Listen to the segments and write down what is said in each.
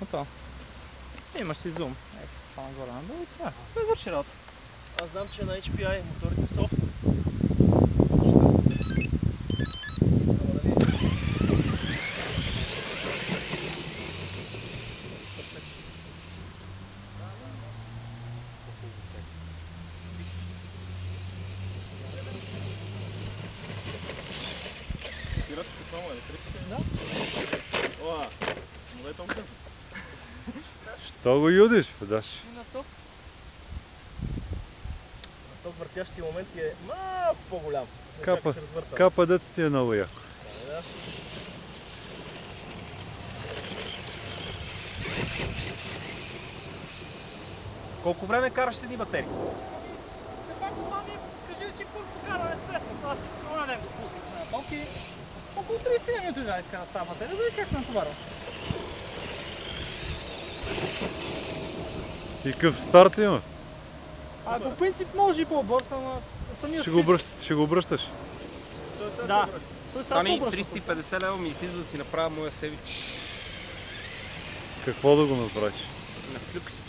Ото. Имаш си зум. Ей си това нагоре надолу и това. Той върши работа. Аз знам, че на HPI моторите са офто. Що го юдиш, даш? Тук въртящия момент е малко по-голям. Капа дето ти е много яко. Колко време караш с едни батерии? Кажи, че покарваме свестно. Аз това ден го пуснах на токи. Около 30 минути да изкара с тази батерия. Зависи как се натоварва. И какъв старт има? По принцип може и по-бърз, ама самия Ще го обръщаш? Да. Стани 350 лева ми излиза да си направя моя севич. Какво да го направиш? На флюксче.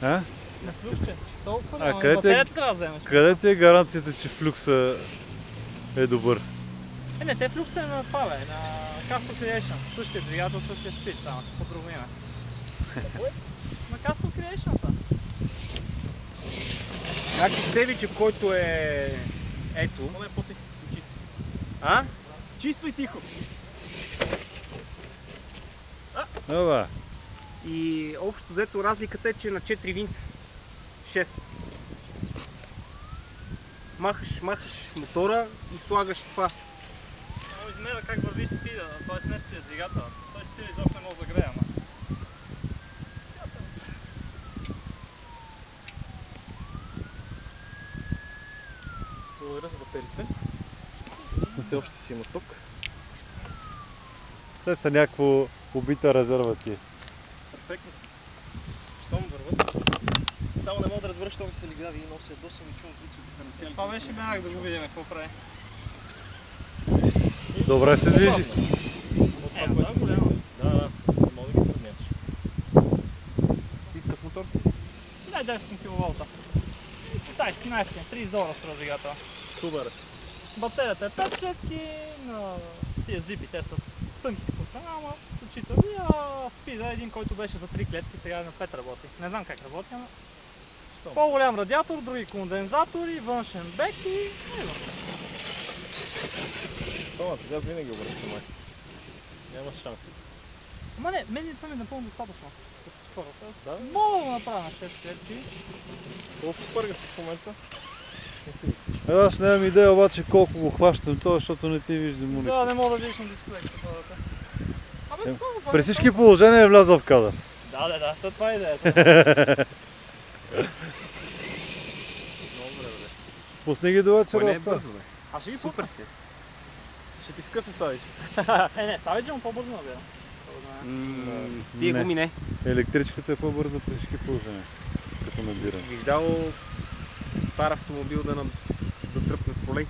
А? На флюксче? Толкова ли? Къде трябва да вземеш. Къде ти е гаранцията, че флюкса е добър? Не, те флюкса е на това, на Castle Creation. Същия двигател, същия спид, само че по-друго име. На Castle Creation са. Значи севича, който е... Ето. Това е по-тихо и чисто. А? Чисто и тихо. Ова. И общо взето разликата е, че на 4 винта. 6. Махаш мотора и слагаш това. Много измерва как върви спида, т.е. не спида двигател. Той спида изобщо не може да грее, ама. Благодаря за батериите. Все още си има ток. Те са някакво убита резерва ти. Перфектни си. Щом върват. Само не мога да разбера, що ми се лигави и нося досъм и чувам звуци от диференциалите. Това беше бях да го видим какво прави. Добре се движи. Това е голямо. Да, мога да ги сравняваш. Искат мотор си? Дай 10 кВт. Китайски най-ефтин, $30 струва двигател. Супер. Батерията е 5 клетки, на тия зипи, те са тънки по цена, ама с учителни, а спида един, който беше за 3 клетки, сега е на 5 работи. Не знам как работи, ама по-голям радиатор, други кондензатори, външен бек и... Това, сега винаги обръща май. Няма шанс. Ама не, мен това ми е напълно достатъчно. Да? Мога да направя на 6 клетки. Колко спъргаш в момента? Не си мислиш. Аз нямам идея обаче колко го хващам това, защото не ти виждам монитор. Да, не мога да видиш на дисплей хората. Абе, това При всички положения е влязъл в кадър. Да, това е идеята. Много добре, бе. Пусни ги до вечера. Кой не е бързо, бе? Аз ще ги Супер пусна. си. Ще ти скъса Савич. Не, Савиджа му по-бързо набира. Тия Не. гуми не. Електричката е по-бърза при всички положения. Като набира. Си виждал стар автомобил да тръпне в полей?